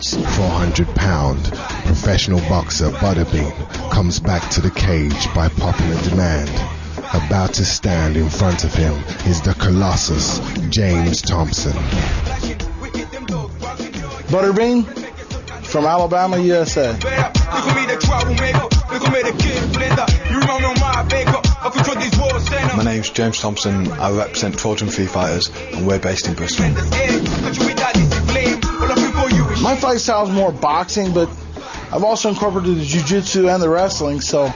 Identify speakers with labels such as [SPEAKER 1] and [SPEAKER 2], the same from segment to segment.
[SPEAKER 1] 400-pound professional boxer Butterbean comes back to the cage by popular demand. About to stand in front of him is the Colossus, James Thompson.
[SPEAKER 2] Butterbean from Alabama, USA.
[SPEAKER 3] My name's James Thompson. I represent Trojan Free Fighters and we're based in Bristol.
[SPEAKER 2] My fight style is more boxing, but I've also incorporated the jiu-jitsu and the wrestling, so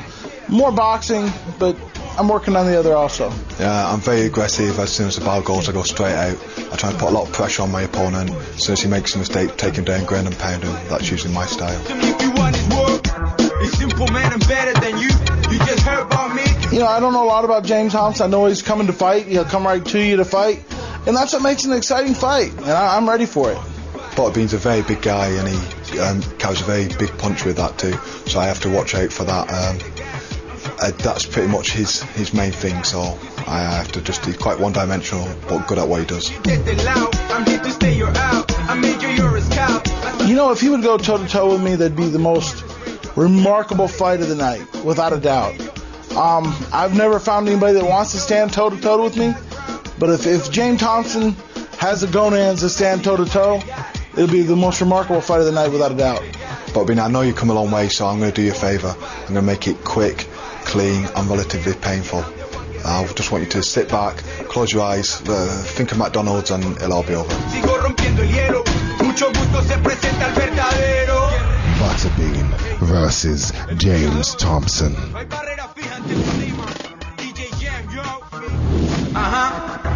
[SPEAKER 2] more boxing, but I'm working on the other also.
[SPEAKER 3] Yeah, I'm very aggressive. As soon as the bell goes, I go straight out. I try and put a lot of pressure on my opponent. As soon as he makes a mistake, take him down, ground and pound him. That's usually my style.
[SPEAKER 2] You know, I don't know a lot about James Thompson. I know he's coming to fight. He'll come right to you to fight. And that's what makes an exciting fight. And I'm ready for it.
[SPEAKER 3] Butterbean's a very big guy and he carries a very big punch with that too. So I have to watch out for that. That's pretty much his main thing. So I have to just, he's quite one-dimensional but good at what he does.
[SPEAKER 2] You know, if he would go toe-to-toe with me, that'd be the most remarkable fight of the night, without a doubt. I've never found anybody that wants to stand toe-to-toe with me, but if James Thompson has the gonads to stand toe-to-toe, it'll be the most remarkable fight of the night, without a doubt.
[SPEAKER 3] Butterbean, I know you've come a long way, so I'm going to do you a favour. I'm going to make it quick, clean and relatively painful. I just want you to sit back, close your eyes, think of McDonald's and it'll all be over.
[SPEAKER 1] Butterbean versus James Thompson.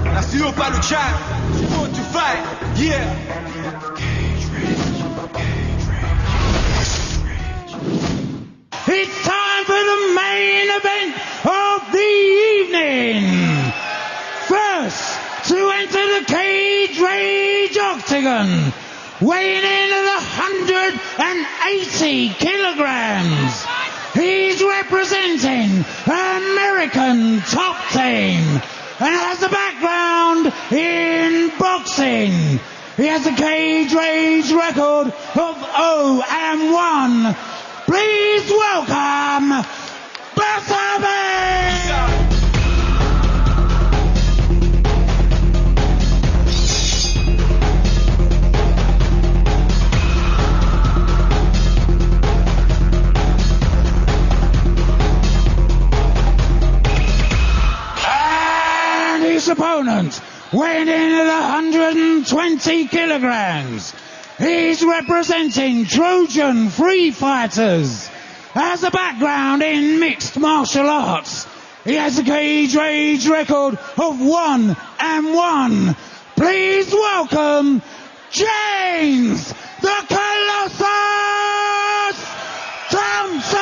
[SPEAKER 4] Nacido para luchar, born to fight, yeah.
[SPEAKER 5] It's time for the main event of the evening. First to enter the Cage Rage Octagon, weighing in at 180 kilograms. He's representing American Top Team and has a background in boxing. He has a Cage Rage record of 0-1. Please welcome Butterbean! And his opponent, weighing in at 120 kilograms. He's representing Trojan Free Fighters. Has a background in mixed martial arts. He has a Cage Rage record of 1-1. Please welcome James the Colossus Thompson!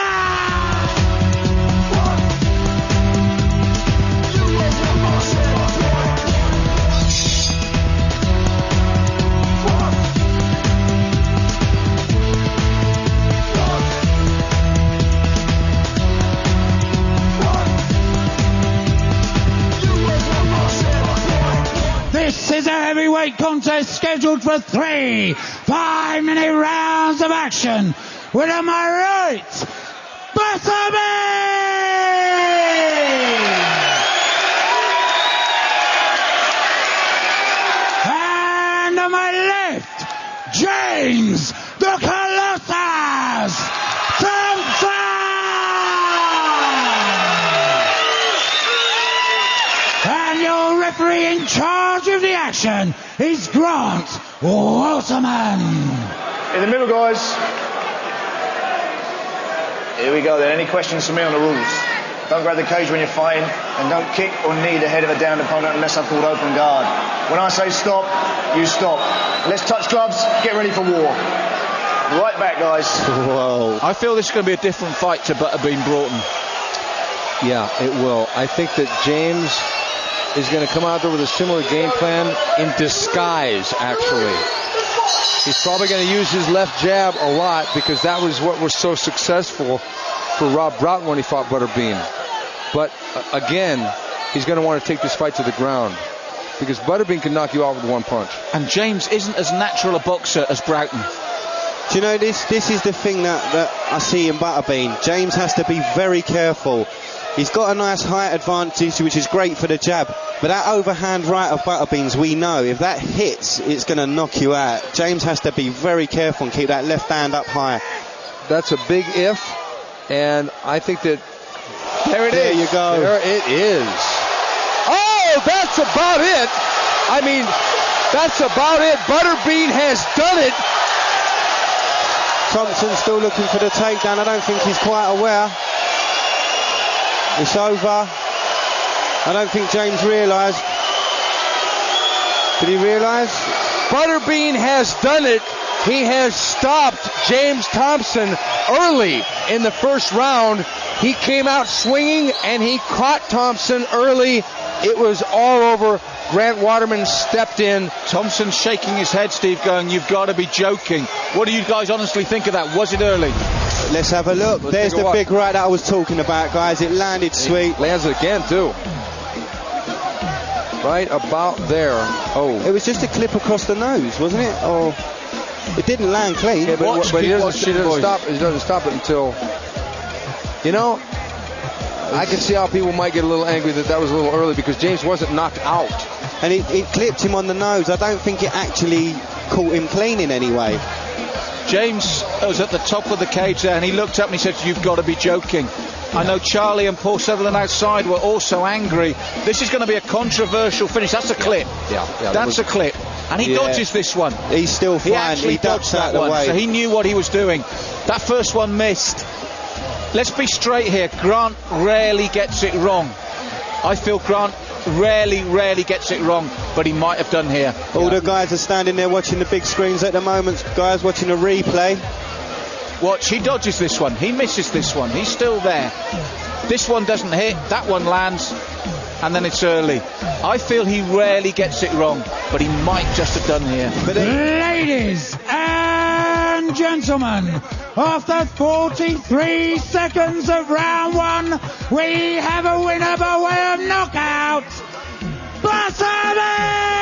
[SPEAKER 5] This is a heavyweight contest scheduled for 3 5-minute rounds of action. With on my right, Butterbean! And on my left, James the Colossus Thompson! And your referee in charge of the action is Grant Waterman.
[SPEAKER 6] In the middle, guys. Here we go then. Any questions for me on the rules? Don't grab the cage when you're fighting, and don't kick or knee the head of a downed opponent unless I've called open guard. When I say stop, you stop. Let's touch gloves, get ready for war. Right back, guys.
[SPEAKER 7] Whoa. I feel this is going to be a different fight to Butterbean Broughton.
[SPEAKER 8] Yeah, it will. I think that James is going to come out there with a similar game plan in disguise, actually. He's probably going to use his left jab a lot because that was what was so successful for Rob Broughton when he fought Butterbean. But again, he's going to want to take this fight to the ground because Butterbean can knock you out with one punch.
[SPEAKER 7] And James isn't as natural a boxer as Broughton.
[SPEAKER 9] Do you know, this is the thing that I see in Butterbean. James has to be very careful. He's got a nice height advantage, which is great for the jab, but that overhand right of Butterbean's, we know if that hits, it's going to knock you out. James has to be very careful and keep that left hand up high.
[SPEAKER 8] That's a big if, and I think that there
[SPEAKER 9] you go.
[SPEAKER 8] There it is. Oh, that's about it. I mean, that's about it. Butterbean has done it.
[SPEAKER 9] Thompson's still looking for the takedown. I don't think he's quite aware. It's over. I don't think James realised. Did he realise?
[SPEAKER 8] Butterbean has done it. He has stopped James Thompson early in the first round. He came out swinging and he caught Thompson early. It was all over. Grant Waterman stepped in.
[SPEAKER 7] Thompson shaking his head, Steve, going, "You've got to be joking." What do you guys honestly think of that? Was it early?
[SPEAKER 9] Let's have a look. There's the big right that I was talking about, guys. It landed sweet.
[SPEAKER 8] Lands it again, too. Right about there. Oh.
[SPEAKER 9] It was just a clip across the nose, wasn't it? Oh. It didn't land clean.
[SPEAKER 8] Yeah, but he doesn't stop it until, you know, I can see how people might get a little angry that was a little early because James wasn't knocked out.
[SPEAKER 9] And it clipped him on the nose. I don't think it actually caught him clean in any way.
[SPEAKER 7] James was at the top of the cage there and he looked up and he said, "You've got to be joking." I know Charlie and Paul Sutherland outside were also angry. This is going to be a controversial finish. That's a clip.
[SPEAKER 8] Yeah,
[SPEAKER 7] that's a clip. And he dodges this one.
[SPEAKER 9] He's still fine.
[SPEAKER 7] He actually dodged that one. So he knew what he was doing. That first one missed. Let's be straight here. Grant rarely gets it wrong. I feel Grant rarely gets it wrong, but he might have done here.
[SPEAKER 9] All the guys are standing there watching the big screens at the moment. Guys watching a replay.
[SPEAKER 7] Watch, he dodges this one. He misses this one. He's still there. This one doesn't hit. That one lands. And then it's early. I feel he rarely gets it wrong, but he might just have done here.
[SPEAKER 5] Ladies and gentlemen, after 43 seconds of round one, we have a winner by way of knockout. Butterbean!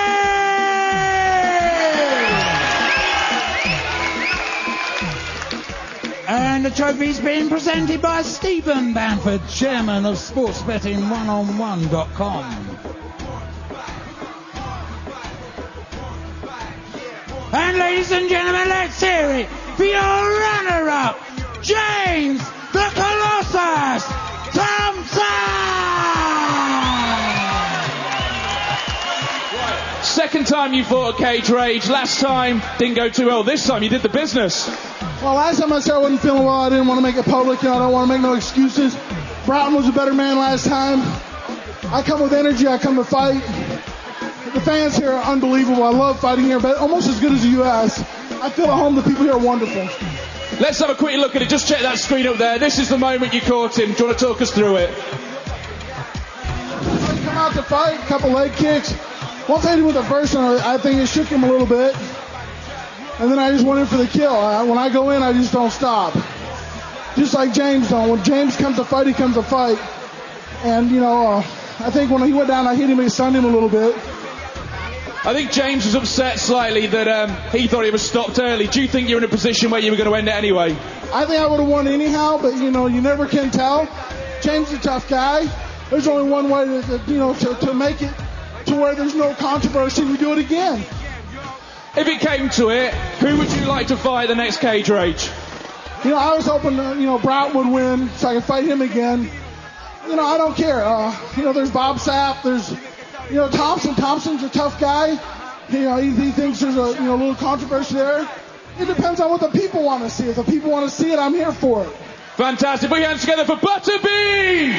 [SPEAKER 5] And the trophy's been presented by Stephen Bamford, chairman of sportsbetting1on1.com. And ladies and gentlemen, let's hear it for your runner-up, James the Colossus Thompson!
[SPEAKER 10] Second time you fought a cage rage. Last time didn't go too well. This time you did the business.
[SPEAKER 2] Well, last time I said I wasn't feeling well, I didn't want to make it public. I don't want to make no excuses. Broughton was a better man last time. I come with energy. I come to fight. The fans here are unbelievable. I love fighting here, but almost as good as the U.S. I feel at home. The people here are wonderful.
[SPEAKER 10] Let's have a quick look at it. Just check that screen up there. This is the moment you caught him. Do you want to talk us through it?
[SPEAKER 2] I come out to fight, a couple leg kicks. Once I hit him with the first one, I think it shook him a little bit. And then I just went in for the kill. When I go in, I just don't stop. Just like James don't. When James comes to fight, he comes to fight. And, you know, I think when he went down, I hit him and stunned him a little bit.
[SPEAKER 10] I think James was upset slightly that he thought he was stopped early. Do you think you're in a position where you were going to end it anyway?
[SPEAKER 2] I think I would have won anyhow, but, you know, you never can tell. James is a tough guy. There's only one way to make it to where there's no controversy. We do it again.
[SPEAKER 10] If it came to it, who would you like to fight the next cage rage?
[SPEAKER 2] You know, I was hoping, Broughton would win so I could fight him again. You know, I don't care. There's Bob Sapp. There's, Thompson. Thompson's a tough guy. He thinks there's a little controversy there. It depends on what the people want to see. If the people want to see it, I'm here for it.
[SPEAKER 10] Fantastic. Put your hands together for Butterbean!